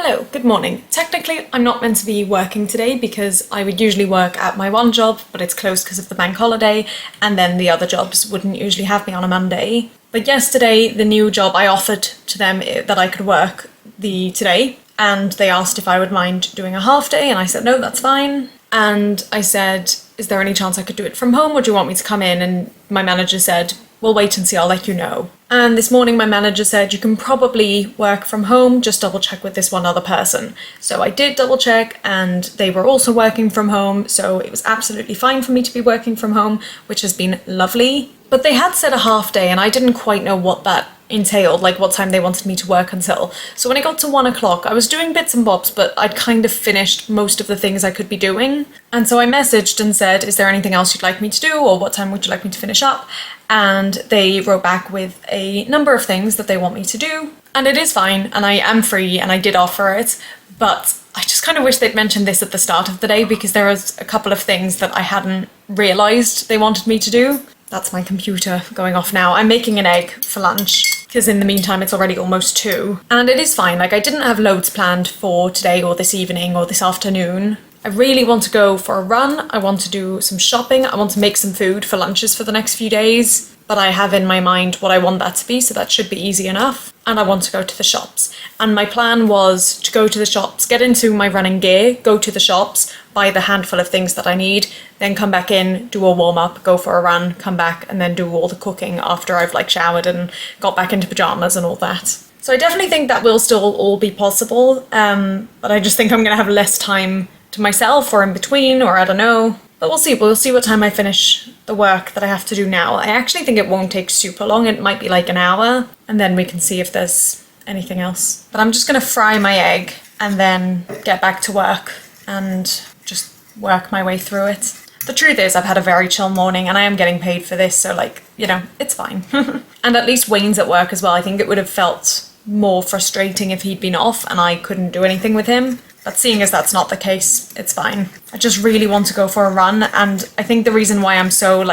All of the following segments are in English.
Hello, good morning. Technically, I'm not meant to be working today because I would usually work at my one job, but it's closed because of the bank holiday, and then the other jobs wouldn't usually have me on a Monday. But yesterday, the new job, I offered to them that I could work today, and they asked if I would mind doing a half day, and I said, no, that's fine. And I said, is there any chance I could do it from home, or do you want me to come in? And my manager said, we'll wait and see, I'll let you know. And this morning my manager said, you can probably work from home, just double check with this one other person. So I did double check, and they were also working from home, so it was absolutely fine for me to be working from home, which has been lovely. But they had said a half day, and I didn't quite know what that entailed, like what time they wanted me to work until. So when it got to 1 o'clock, I was doing bits and bobs, but I'd kind of finished most of the things I could be doing. And so I messaged and said, is there anything else you'd like me to do, or what time would you like me to finish up? And they wrote back with a number of things that they want me to do. And it is fine, and I am free, and I did offer it, but I just kind of wish they'd mentioned this at the start of the day, because there was a couple of things that I hadn't realised they wanted me to do. That's my computer going off now. I'm making an egg for lunch, because in the meantime it's already almost 2. And it is fine, like I didn't have loads planned for today or this evening or this afternoon. I really want to go for a run, I want to do some shopping, I want to make some food for lunches for the next few days, but I have in my mind what I want that to be, so that should be easy enough. And I want to go to the shops. And my plan was to go to the shops, get into my running gear, go to the shops, buy the handful of things that I need, then come back in, do a warm-up, go for a run, come back, and then do all the cooking after I've showered and got back into pyjamas and all that. So I definitely think that will still all be possible, but I just think I'm gonna have less time to myself, or in between, or I don't know. But we'll see what time I finish the work that I have to do now. I actually think it won't take super long, it might be like an hour, and then we can see if there's anything else. But I'm just gonna fry my egg and then get back to work and just work my way through it. The truth is, I've had a very chill morning and I am getting paid for this, so it's fine. And at least Wayne's at work as well. I think it would have felt more frustrating if he'd been off and I couldn't do anything with him. But seeing as that's not the case, it's fine. I just really want to go for a run, and I think the reason why I'm so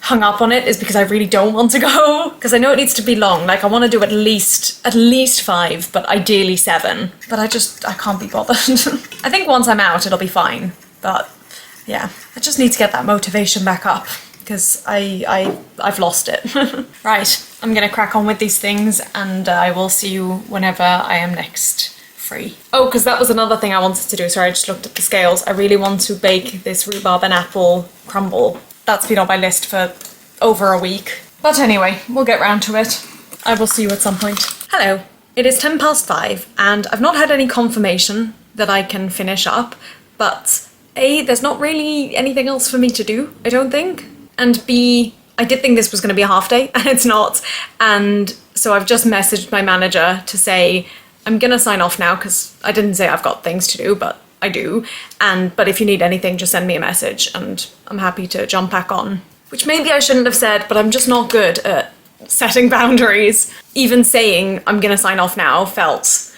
hung up on it is because I really don't want to go, because I know it needs to be long. I want to do at least 5, but ideally 7. But I can't be bothered. I think once I'm out, it'll be fine. But yeah, I just need to get that motivation back up, because I've lost it. Right, I'm gonna crack on with these things, and I will see you whenever I am next free. Oh, because that was another thing I wanted to do. Sorry, I just looked at the scales. I really want to bake this rhubarb and apple crumble. That's been on my list for over a week. But anyway, we'll get round to it. I will see you at some point. Hello, it is 5:10, and I've not had any confirmation that I can finish up, but A, there's not really anything else for me to do, I don't think, and B, I did think this was going to be a half day, and it's not, and so I've just messaged my manager to say, I'm gonna sign off now, because I didn't say I've got things to do, but I do. But if you need anything, just send me a message and I'm happy to jump back on. Which maybe I shouldn't have said, but I'm just not good at setting boundaries. Even saying I'm gonna sign off now felt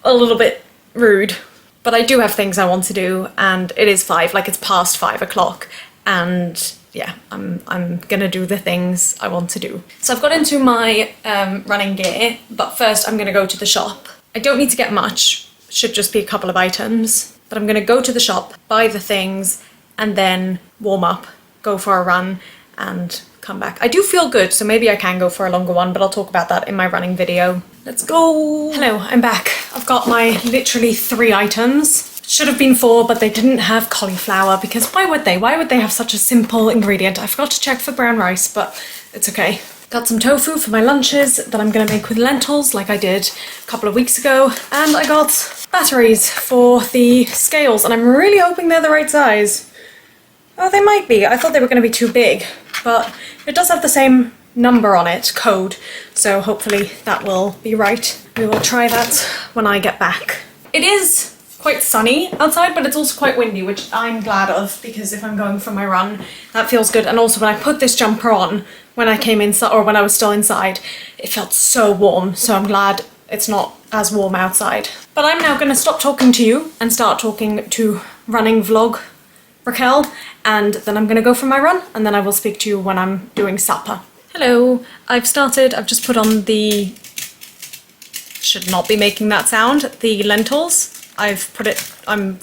a little bit rude. But I do have things I want to do, and it is 5, it's past 5 o'clock. And yeah, I'm gonna do the things I want to do. So I've got into my running gear, but first I'm gonna go to the shop. I don't need to get much, should just be a couple of items, but I'm gonna go to the shop, buy the things, and then warm up, go for a run, and come back. I do feel good, so maybe I can go for a longer one, but I'll talk about that in my running video. Let's go! Hello, I'm back. I've got my literally 3 items. Should have been 4, but they didn't have cauliflower, because why would they? Why would they have such a simple ingredient? I forgot to check for brown rice, but it's okay. Got some tofu for my lunches that I'm gonna make with lentils like I did a couple of weeks ago. And I got batteries for the scales, and I'm really hoping they're the right size. Oh, they might be. I thought they were gonna be too big, but it does have the same number on it, code, so hopefully that will be right. We will try that when I get back. It is quite sunny outside, but it's also quite windy, which I'm glad of, because if I'm going for my run, that feels good. And also when I put this jumper on, when I came inside, or when I was still inside, it felt so warm, so I'm glad it's not as warm outside. But I'm now gonna stop talking to you and start talking to running vlog Raquel, and then I'm gonna go for my run, and then I will speak to you when I'm doing supper. Hello, I've just put on the should not be making that sound. The lentils, I've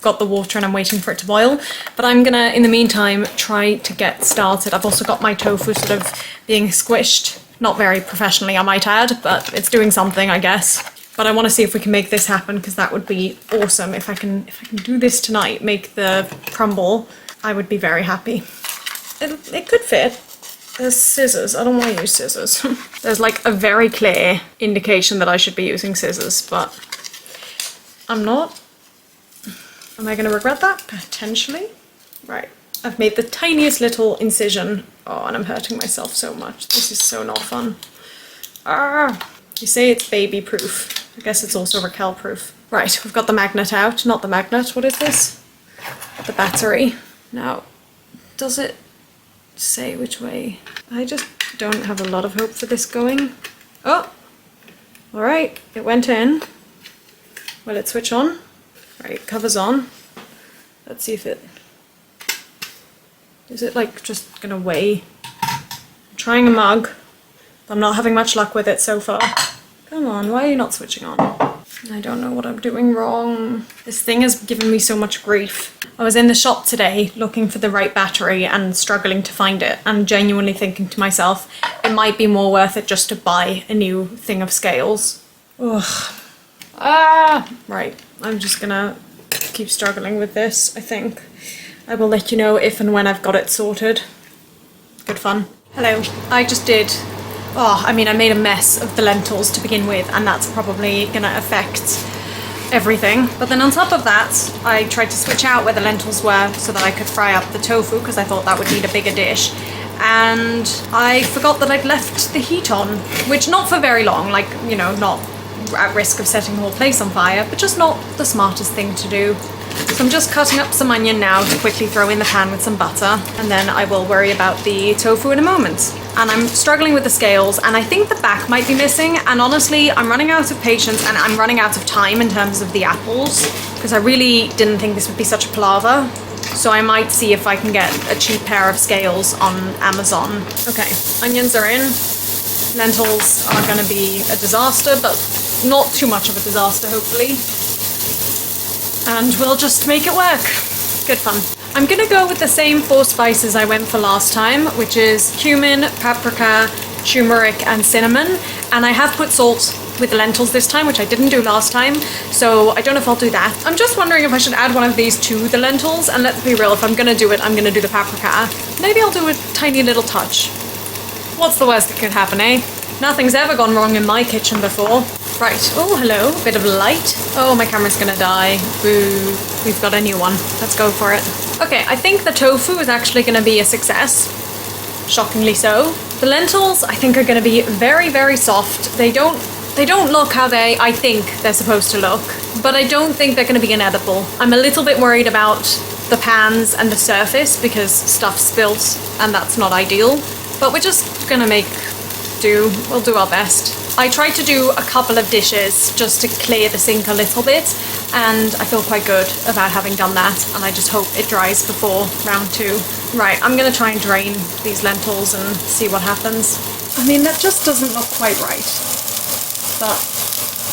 got the water and I'm waiting for it to boil, but I'm gonna, in the meantime, try to get started. I've also got my tofu sort of being squished, not very professionally, I might add, but it's doing something, I guess. But I want to see if we can make this happen, because that would be awesome. If I can do this tonight, make the crumble, I would be very happy. It could fit. There's scissors. I don't want to use scissors. There's like a very clear indication that I should be using scissors, but I'm not. Am I going to regret that? Potentially. Right. I've made the tiniest little incision. Oh, and I'm hurting myself so much. This is so not fun. Ah! You say it's baby proof. I guess it's also Raquel proof. Right, we've got the magnet out. Not the magnet. What is this? The battery. Now, does it say which way? I just don't have a lot of hope for this going. Oh! Alright, it went in. Will it switch on? Right, cover's on. Let's see if it... Is it like just gonna weigh? I'm trying a mug, but I'm not having much luck with it so far. Come on, why are you not switching on? I don't know what I'm doing wrong. This thing has given me so much grief. I was in the shop today looking for the right battery and struggling to find it, and genuinely thinking to myself, it might be more worth it just to buy a new thing of scales. Ugh. Ah! Right, I'm just gonna keep struggling with this, I think. I will let you know if and when I've got it sorted. Good fun. Hello. I just did... Oh, I mean, I made a mess of the lentils to begin with, and that's probably gonna affect everything. But then on top of that, I tried to switch out where the lentils were so that I could fry up the tofu, because I thought that would need a bigger dish. And I forgot that I'd left the heat on, which not for very long, like, you know, not at risk of setting the whole place on fire, but just not the smartest thing to do. So I'm just cutting up some onion now to quickly throw in the pan with some butter, and then I will worry about the tofu in a moment. And I'm struggling with the scales, and I think the back might be missing, and honestly I'm running out of patience and I'm running out of time in terms of the apples, because I really didn't think this would be such a palaver. So I might see if I can get a cheap pair of scales on Amazon. Okay, onions are in. Lentils are going to be a disaster, but not too much of a disaster, hopefully. And we'll just make it work. Good fun. I'm gonna go with the same 4 spices I went for last time, which is cumin, paprika, turmeric, and cinnamon. And I have put salt with the lentils this time, which I didn't do last time, so I don't know if I'll do that. I'm just wondering if I should add one of these to the lentils, and let's be real, if I'm gonna do it, I'm gonna do the paprika. Maybe I'll do a tiny little touch. What's the worst that could happen, eh? Nothing's ever gone wrong in my kitchen before. Right, oh hello, bit of light. Oh, my camera's gonna die. Boo. We've got a new one. Let's go for it. Okay, I think the tofu is actually gonna be a success. Shockingly so. The lentils, I think, are gonna be very, very soft. They don't look how I think they're supposed to look, but I don't think they're gonna be inedible. I'm a little bit worried about the pans and the surface because stuff spills and that's not ideal, but we're just gonna make do. We'll do our best. I tried to do a couple of dishes just to clear the sink a little bit, and I feel quite good about having done that, and I just hope it dries before round 2. Right, I'm gonna try and drain these lentils and see what happens. I mean, that just doesn't look quite right, but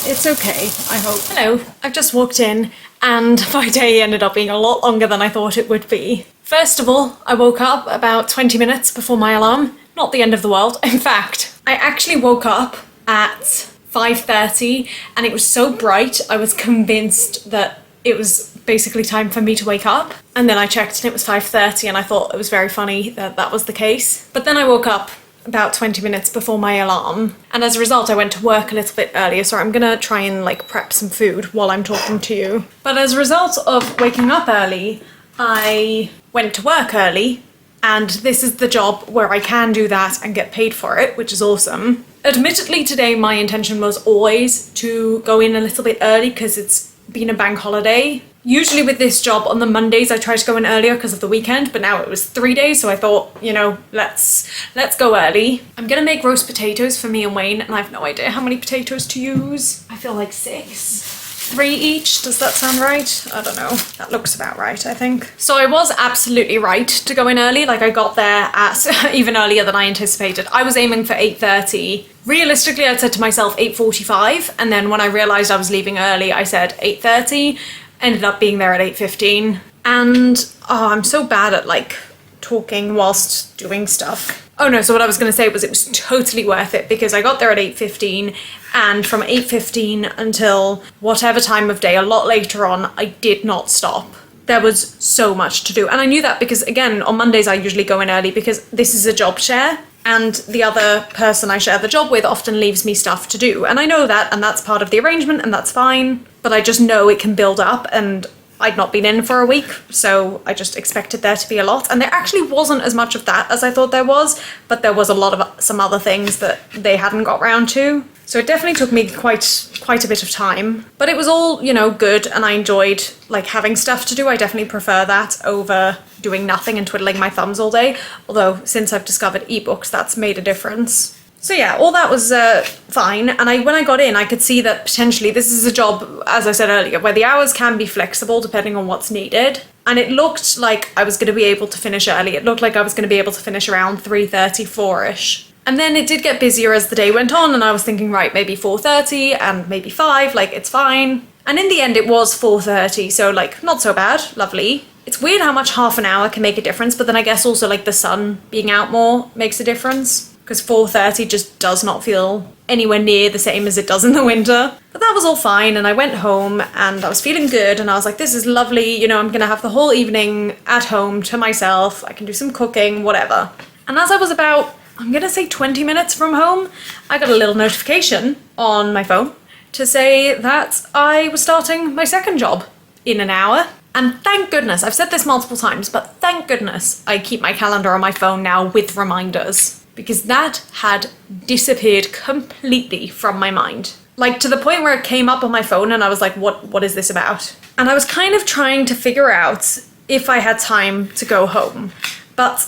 it's okay, I hope. Hello, I've just walked in, and my day ended up being a lot longer than I thought it would be. First of all, I woke up about 20 minutes before my alarm. Not the end of the world. In fact, I actually woke up at 5:30 and it was so bright I was convinced that it was basically time for me to wake up, and then I checked and it was 5:30 and I thought it was very funny that that was the case. But then I woke up about 20 minutes before my alarm, and as a result I went to work a little bit earlier, so I'm gonna try and like prep some food while I'm talking to you. But as a result of waking up early, I went to work early, and this is the job where I can do that and get paid for it, which is awesome. Admittedly, today my intention was always to go in a little bit early because it's been a bank holiday. Usually with this job on the Mondays I try to go in earlier because of the weekend, but now it was 3 days, so I thought, you know, let's go early. I'm gonna make roast potatoes for me and Wayne, and I have no idea how many potatoes to use. I feel like 6. 3 each, does that sound right? I don't know. That looks about right, I think. So I was absolutely right to go in early. Like, I got there at even earlier than I anticipated. I was aiming for 8:30 Realistically, I'd said to myself 8:45, and then when I realised I was leaving early, I said 8:30, ended up being there at 8:15. And I'm so bad at like talking whilst doing stuff. Oh no, so what I was going to say was it was totally worth it because I got there at 8:15, and from 8:15 until whatever time of day, a lot later on, I did not stop. There was so much to do. And I knew that because, again, on Mondays I usually go in early because this is a job share, and the other person I share the job with often leaves me stuff to do. And I know that, and that's part of the arrangement, and that's fine. But I just know it can build up, and I'd not been in for a week, so I just expected there to be a lot. And there actually wasn't as much of that as I thought there was, but there was a lot of some other things that they hadn't got round to. So it definitely took me quite a bit of time, but it was all, you know, good, and I enjoyed like having stuff to do. I definitely prefer that over doing nothing and twiddling my thumbs all day. Although since I've discovered ebooks, that's made a difference. So yeah, all that was fine. And when I got in, I could see that potentially this is a job, as I said earlier, where the hours can be flexible depending on what's needed. And it looked like I was going to be able to finish early. It looked like I was going to be able to finish around 3:30, 4-ish. And then it did get busier as the day went on, and I was thinking, right, maybe 4:30 and maybe 5, like it's fine. And in the end it was 4:30, so like not so bad, lovely. It's weird how much half an hour can make a difference, but then I guess also like the sun being out more makes a difference. Because 4:30 just does not feel anywhere near the same as it does in the winter. But that was all fine, and I went home and I was feeling good, and I was like, this is lovely, you know, I'm gonna have the whole evening at home to myself, I can do some cooking, whatever. And as I was about, I'm gonna say 20 minutes from home, I got a little notification on my phone to say that I was starting my second job in an hour. And thank goodness, I've said this multiple times, but thank goodness I keep my calendar on my phone now with reminders. Because that had disappeared completely from my mind. Like to the point where it came up on my phone and I was like, what is this about? And I was kind of trying to figure out if I had time to go home. But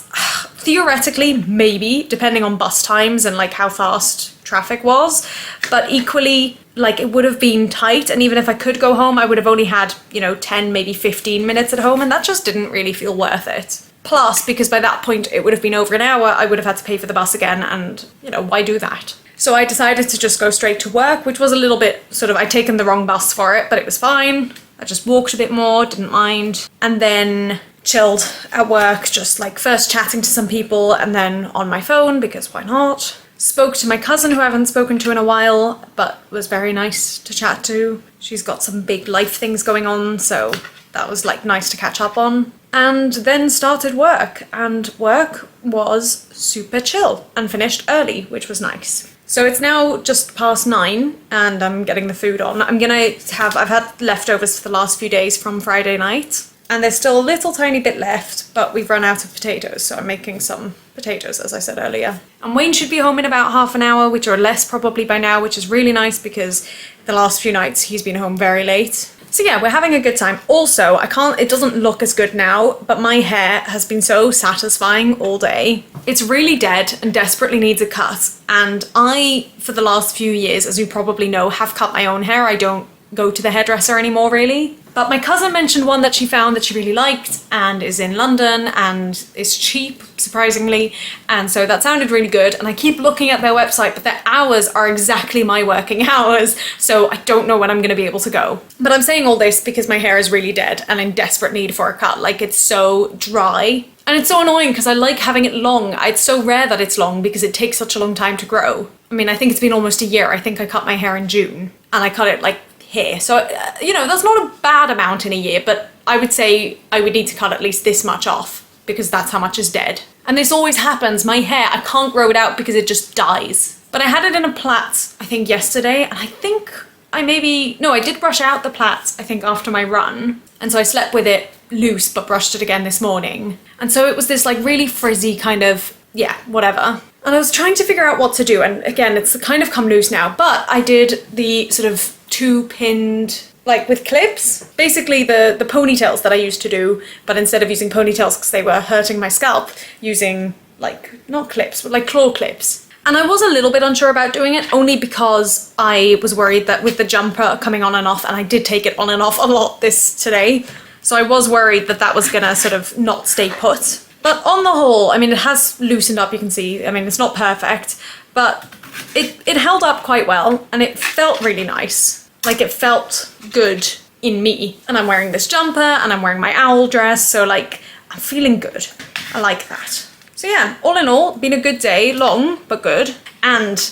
theoretically, maybe, depending on bus times and like how fast traffic was. But equally, like it would have been tight, and even if I could go home, I would have only had, you know, 10, maybe 15 minutes at home, and that just didn't really feel worth it. Plus, because by that point it would have been over an hour, I would have had to pay for the bus again, and, you know, why do that? So I decided to just go straight to work, which was a little bit sort of, I'd taken the wrong bus for it, but it was fine. I just walked a bit more, didn't mind, and then chilled at work, just like first chatting to some people and then on my phone, because why not? Spoke to my cousin who I haven't spoken to in a while, but was very nice to chat to. She's got some big life things going on, so that was like nice to catch up on. And then started work, and work was super chill and finished early, which was nice. So it's now just past 9 and I'm getting the food on. I've had leftovers for the last few days from Friday night, and there's still a little tiny bit left, but we've run out of potatoes, so I'm making some potatoes, as I said earlier. And Wayne should be home in about half an hour, which or less probably by now, which is really nice because the last few nights he's been home very late. So yeah, we're having a good time. Also, it doesn't look as good now, but my hair has been so satisfying all day. It's really dead and desperately needs a cut. And I, for the last few years, as you probably know, have cut my own hair. I don't go to the hairdresser anymore, really. But my cousin mentioned one that she found that she really liked and is in London and is cheap, surprisingly. And so that sounded really good. And I keep looking at their website, but their hours are exactly my working hours. So I don't know when I'm going to be able to go. But I'm saying all this because my hair is really dead and in desperate need for a cut. Like, it's so dry. And it's so annoying because I like having it long. It's so rare that it's long because it takes such a long time to grow. I mean, I think it's been almost a year. I think I cut my hair in June and I cut it like here. So, you know, that's not a bad amount in a year, but I would say I would need to cut at least this much off because that's how much is dead. And this always happens. My hair, I can't grow it out because it just dies. But I had it in a plait, I think yesterday, and I think I did brush out the plait, I think after my run. And so I slept with it loose, but brushed it again this morning. And so it was this like really frizzy kind of, yeah, whatever. And I was trying to figure out what to do. And again, it's kind of come loose now, but I did the sort of 2-pinned, like with clips, basically the ponytails that I used to do, but instead of using ponytails because they were hurting my scalp, using like, not clips, but like claw clips. And I was a little bit unsure about doing it, only because I was worried that with the jumper coming on and off, and I did take it on and off a lot today, so I was worried that that was gonna sort of not stay put. But on the whole, I mean, it has loosened up, you can see. I mean, it's not perfect, but it held up quite well and it felt really nice. Like it felt good in me. And I'm wearing this jumper and I'm wearing my owl dress, so like I'm feeling good. I like that. So yeah, all in all, been a good day, long but good. And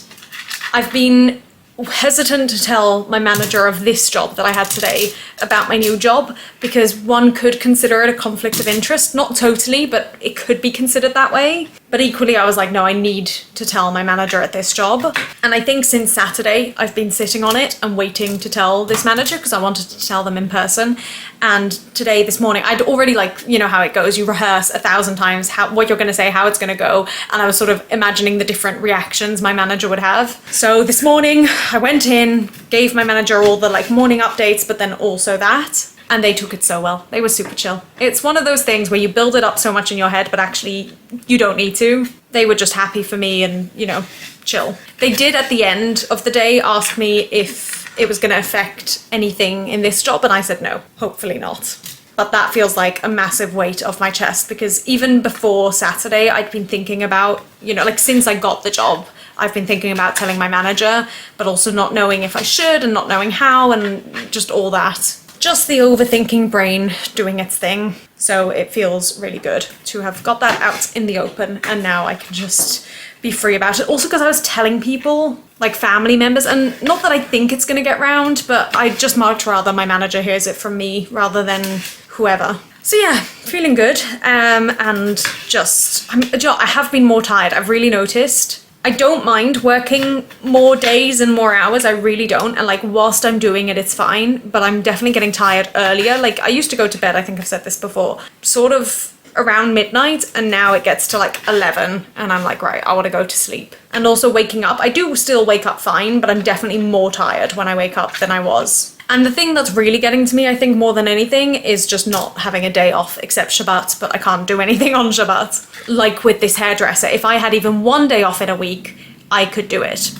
I've been hesitant to tell my manager of this job that I had today about my new job, because one could consider it a conflict of interest. Not totally, but it could be considered that way. But equally, I was like, no, I need to tell my manager at this job. And I think since Saturday, I've been sitting on it and waiting to tell this manager because I wanted to tell them in person. And today, this morning, I'd already, like, you know how it goes. You rehearse 1,000 times what you're going to say, how it's going to go. And I was sort of imagining the different reactions my manager would have. So this morning, I went in, gave my manager all the like morning updates, but then also that. And they took it so well. They were super chill. It's one of those things where you build it up so much in your head, but actually you don't need to. They were just happy for me and, you know, chill. They did at the end of the day ask me if it was going to affect anything in this job, and I said no, hopefully not. But that feels like a massive weight off my chest, because even before Saturday, I'd been thinking about, you know, like since I got the job, I've been thinking about telling my manager, but also not knowing if I should and not knowing how and just all that. Just the overthinking brain doing its thing. So it feels really good to have got that out in the open, and now I can just be free about it. Also because I was telling people, like family members, and not that I think it's gonna get round, but I'd just much rather my manager hears it from me rather than whoever. So yeah, feeling good. And just, I have been more tired, I've really noticed. I don't mind working more days and more hours, I really don't, and like whilst I'm doing it, it's fine, but I'm definitely getting tired earlier. Like I used to go to bed, I think I've said this before, sort of around midnight, and now it gets to like 11 and I'm like, right, I want to go to sleep. And also waking up, I do still wake up fine, but I'm definitely more tired when I wake up than I was. And the thing that's really getting to me, I think more than anything, is just not having a day off except Shabbat, but I can't do anything on Shabbat. Like with this hairdresser, if I had even one day off in a week, I could do it,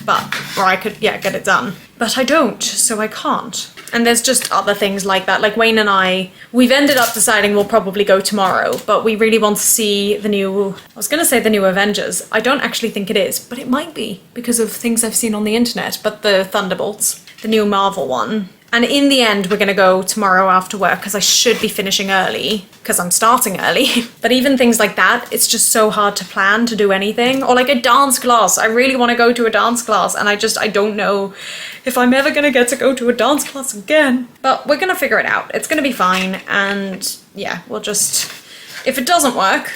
or I could, yeah, get it done. But I don't, so I can't. And there's just other things like that. Like Wayne and I, we've ended up deciding we'll probably go tomorrow, but we really want to see the new, I was going to say the new Avengers. I don't actually think it is, but it might be because of things I've seen on the internet, but the Thunderbolts, the new Marvel one. And in the end, we're going to go tomorrow after work because I should be finishing early because I'm starting early. But even things like that, it's just so hard to plan to do anything. Or like a dance class. I really want to go to a dance class and I don't know if I'm ever going to get to go to a dance class again. But we're going to figure it out. It's going to be fine. And yeah, we'll just, if it doesn't work,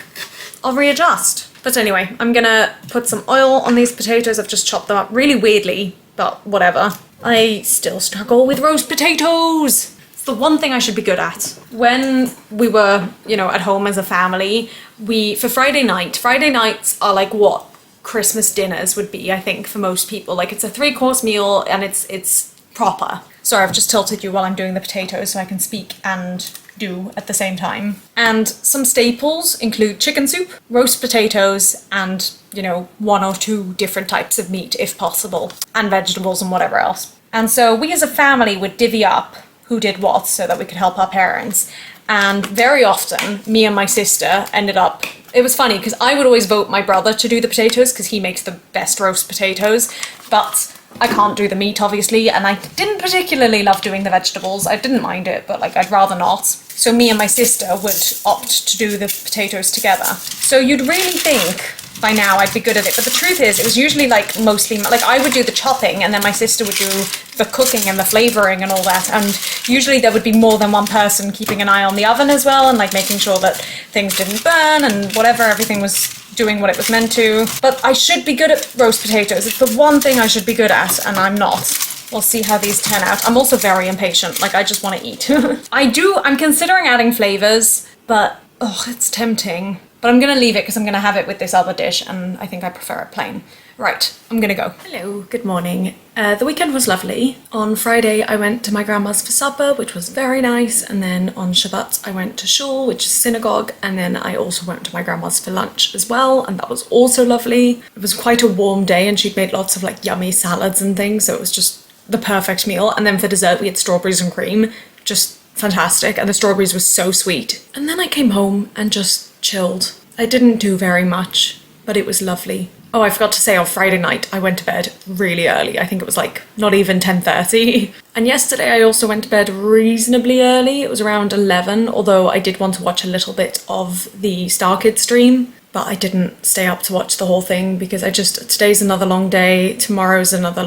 I'll readjust. But anyway, I'm going to put some oil on these potatoes. I've just chopped them up really weirdly, but whatever. I still struggle with roast potatoes. It's the one thing I should be good at. When we were, you know, at home as a family, for Friday nights are like what Christmas dinners would be, I think, for most people. Like it's a 3-course meal and it's proper. Sorry, I've just tilted you while I'm doing the potatoes so I can speak and do at the same time. And some staples include chicken soup, roast potatoes, and, you know, 1 or 2 different types of meat if possible, and vegetables and whatever else. And so we as a family would divvy up who did what so that we could help our parents. And very often, me and my sister ended up, it was funny because I would always vote my brother to do the potatoes because he makes the best roast potatoes, but I can't do the meat, obviously, and I didn't particularly love doing the vegetables. I didn't mind it, but like I'd rather not. So me and my sister would opt to do the potatoes together. So you'd really think by now I'd be good at it, but the truth is it was usually like mostly, like I would do the chopping and then my sister would do the cooking and the flavouring and all that, and usually there would be more than one person keeping an eye on the oven as well and like making sure that things didn't burn and whatever, everything was doing what it was meant to. But I should be good at roast potatoes. It's the one thing I should be good at, and I'm not. We'll see how these turn out. I'm also very impatient, like I just want to eat. I'm considering adding flavours, but it's tempting. But I'm gonna leave it because I'm gonna have it with this other dish and I think I prefer it plain. Right, I'm gonna go. Hello, good morning. The weekend was lovely. On Friday I went to my grandma's for supper, which was very nice, and then on Shabbat I went to shul, which is synagogue, and then I also went to my grandma's for lunch as well, and that was also lovely. It was quite a warm day and she'd made lots of like yummy salads and things, so it was just the perfect meal. And then for dessert we had strawberries and cream, just fantastic, and the strawberries were so sweet. And then I came home and just chilled. I didn't do very much, but it was lovely. Oh, I forgot to say, on Friday night, I went to bed really early. I think it was like not even 10:30. And yesterday I also went to bed reasonably early. It was around 11, although I did want to watch a little bit of the Star Kids stream. But I didn't stay up to watch the whole thing because today's another long day, tomorrow's another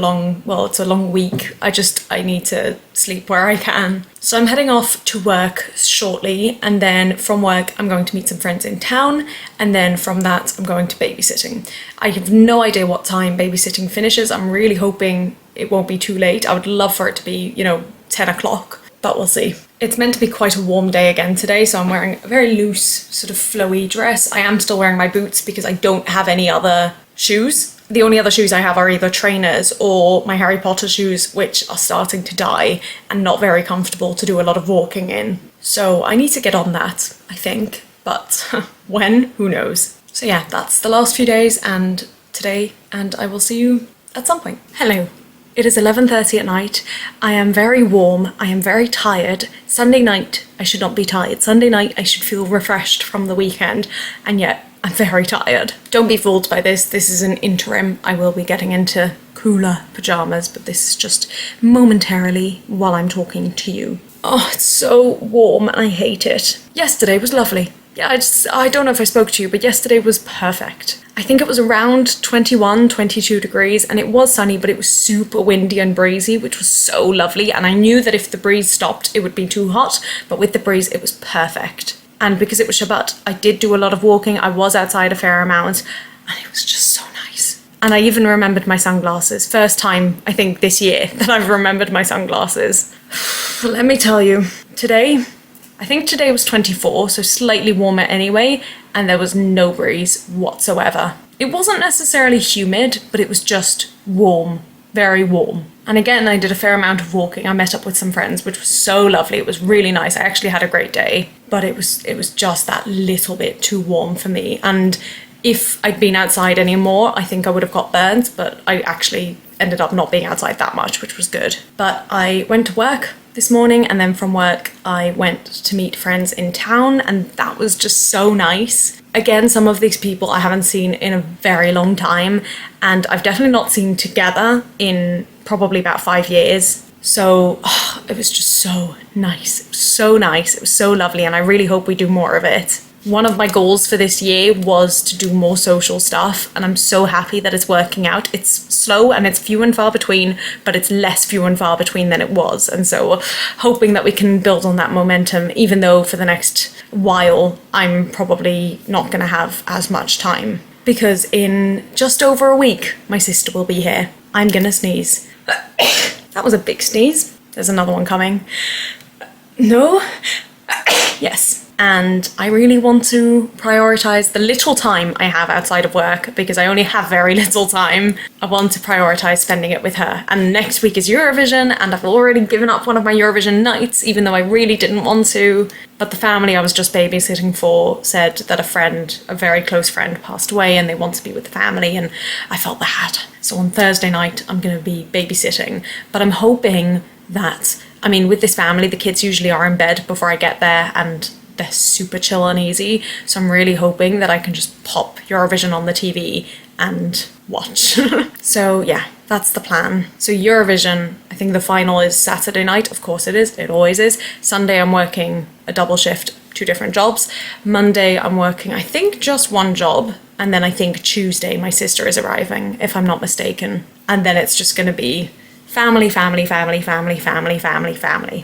it's a long week. I need to sleep where I can. So I'm heading off to work shortly, and then from work I'm going to meet some friends in town, and then from that I'm going to babysitting. I have no idea what time babysitting finishes. I'm really hoping it won't be too late. I would love for it to be, 10 o'clock. But we'll see. It's meant to be quite a warm day again today, so I'm wearing a very loose, sort of flowy dress. I am still wearing my boots because I don't have any other shoes. The only other shoes I have are either trainers or my Harry Potter shoes, which are starting to die and not very comfortable to do a lot of walking in. So I need to get on that, I think. But when? Who knows? So yeah, that's the last few days and today, and I will see you at some point. Hello. It is 11:30 at night. I am very warm. I am very tired. Sunday night, I should not be tired. Sunday night, I should feel refreshed from the weekend, and yet I'm very tired. Don't be fooled by this. This is an interim. I will be getting into cooler pajamas, but this is just momentarily while I'm talking to you. Oh, it's so warm and I hate it. Yesterday was lovely. Yeah, I don't know if I spoke to you, but yesterday was perfect. I think it was around 21, 22 degrees, and it was sunny, but it was super windy and breezy, which was so lovely. And I knew that if the breeze stopped, it would be too hot, but with the breeze, it was perfect. And because it was Shabbat, I did do a lot of walking. I was outside a fair amount, and it was just so nice. And I even remembered my sunglasses. First time, I think, this year that I've remembered my sunglasses. Let me tell you, I think today was 24, so slightly warmer anyway, and there was no breeze whatsoever. It wasn't necessarily humid, but it was just warm, very warm. And again, I did a fair amount of walking. I met up with some friends, which was so lovely. It was really nice. I actually had a great day, but it was just that little bit too warm for me. And if I'd been outside anymore, I think I would have got burnt, but I actually ended up not being outside that much, which was good. But I went to work this morning, and then from work I went to meet friends in town, and that was just so nice. Again, some of these people I haven't seen in a very long time, and I've definitely not seen together in probably about 5 years. So it was just so nice. It was so nice. It was so lovely, and I really hope we do more of it. One of my goals for this year was to do more social stuff, and I'm so happy that it's working out. It's slow and it's few and far between, but it's less few and far between than it was. And so hoping that we can build on that momentum, even though for the next while I'm probably not going to have as much time. Because in just over a week, my sister will be here. I'm going to sneeze. That was a big sneeze. There's another one coming. No? Yes. And I really want to prioritise the little time I have outside of work, because I only have very little time. I want to prioritise spending it with her. And next week is Eurovision, and I've already given up one of my Eurovision nights, even though I really didn't want to. But the family I was just babysitting for said that a very close friend passed away and they want to be with the family, and I felt bad. So on Thursday night, I'm going to be babysitting. But I'm hoping that, with this family, the kids usually are in bed before I get there, and they're super chill and easy, so I'm really hoping that I can just pop Eurovision on the TV and watch. So yeah, that's the plan. So Eurovision, I think the final is Saturday night. Of course it is, it always is. Sunday I'm working a double shift, 2 different jobs. Monday I'm working, I think, just 1 job, and then I think Tuesday my sister is arriving, if I'm not mistaken. And then it's just gonna be family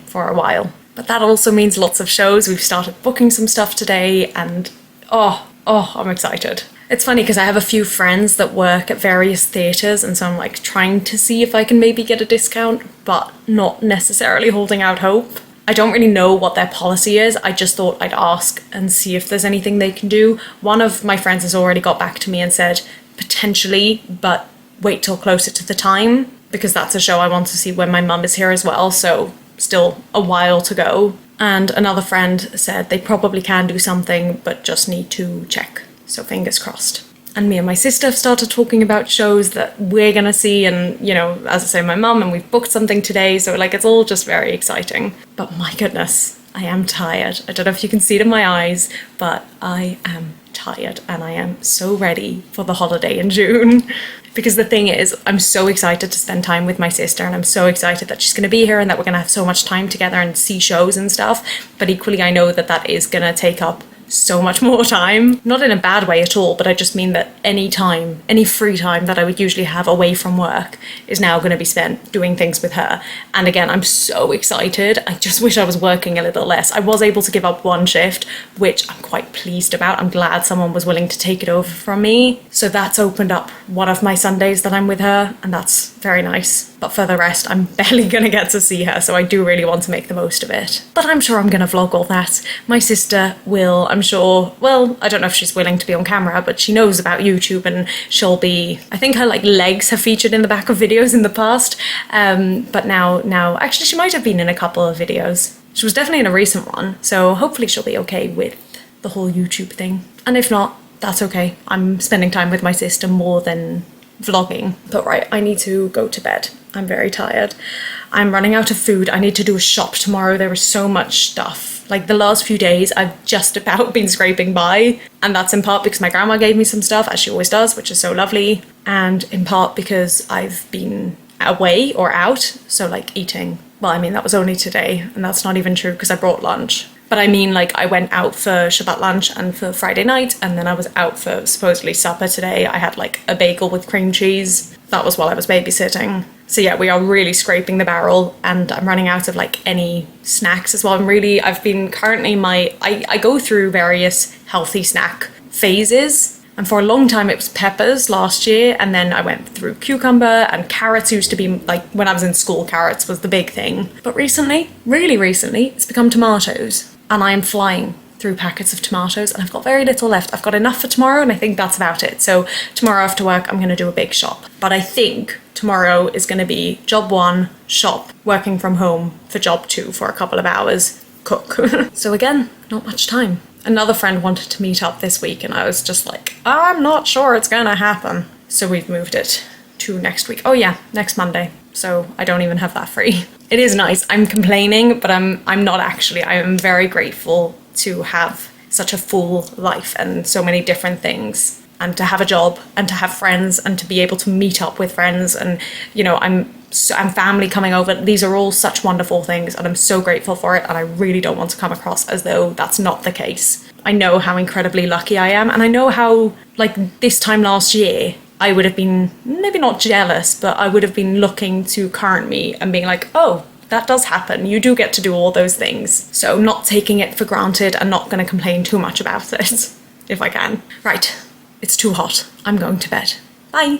for a while. But that also means lots of shows. We've started booking some stuff today, and I'm excited. It's funny because I have a few friends that work at various theatres, and so I'm trying to see if I can maybe get a discount, but not necessarily holding out hope. I don't really know what their policy is. I just thought I'd ask and see if there's anything they can do. One of my friends has already got back to me and said potentially, but wait till closer to the time, because that's a show I want to see when my mum is here as well, so still a while to go. And another friend said they probably can do something, but just need to check. So fingers crossed. And me and my sister have started talking about shows that we're gonna see, and as I say, my mum, and we've booked something today, so it's all just very exciting. But my goodness, I am tired. I don't know if you can see it in my eyes, but I am tired and I am so ready for the holiday in June. Because the thing is, I'm so excited to spend time with my sister, and I'm so excited that she's going to be here and that we're going to have so much time together and see shows and stuff. But equally, I know that that is going to take up so much more time. Not in a bad way at all, but I just mean that any time, any free time that I would usually have away from work is now going to be spent doing things with her. And again, I'm so excited. I just wish I was working a little less. I was able to give up one shift, which I'm quite pleased about. I'm glad someone was willing to take it over from me. So that's opened up one of my Sundays that I'm with her, and that's very nice. But for the rest, I'm barely gonna get to see her, so I do really want to make the most of it. But I'm sure I'm gonna vlog all that. My sister will, I'm sure, well, I don't know if she's willing to be on camera, but she knows about YouTube, and she'll be, I think her legs have featured in the back of videos in the past, but now, actually she might have been in a couple of videos. She was definitely in a recent one, so hopefully she'll be okay with the whole YouTube thing. And if not, that's okay. I'm spending time with my sister more than vlogging. But right, I need to go to bed. I'm very tired. I'm running out of food. I need to do a shop tomorrow. There is so much stuff. Like the last few days, I've just about been scraping by, and that's in part because my grandma gave me some stuff, as she always does, which is so lovely, and in part because I've been away or out, so eating. Well, I mean, that was only today, and that's not even true because I brought lunch. But I mean, I went out for Shabbat lunch and for Friday night, and then I was out for supposedly supper today. I had a bagel with cream cheese. That was while I was babysitting. So yeah, we are really scraping the barrel, and I'm running out of any snacks as well. I've been currently I go through various healthy snack phases. And for a long time it was peppers last year, and then I went through cucumber, and carrots used to be, when I was in school, carrots was the big thing. But recently, really recently, it's become tomatoes. And I am flying through packets of tomatoes, and I've got very little left. I've got enough for tomorrow, and I think that's about it. So tomorrow after work, I'm going to do a big shop. But I think tomorrow is going to be job 1, shop, working from home for job 2 for a couple of hours, cook. So again, not much time. Another friend wanted to meet up this week, and I was just I'm not sure it's gonna happen. So we've moved it to next week. Oh yeah, next Monday. So I don't even have that free. It is nice. I'm complaining, but I'm not actually. I am very grateful to have such a full life and so many different things, and to have a job, and to have friends, and to be able to meet up with friends, and I'm family coming over. These are all such wonderful things, and I'm so grateful for it, and I really don't want to come across as though that's not the case. I know how incredibly lucky I am, and I know how, this time last year, I would have been, maybe not jealous, but I would have been looking to current me and being oh, that does happen. You do get to do all those things. So not taking it for granted, and not going to complain too much about it, if I can. Right, it's too hot. I'm going to bed. Bye.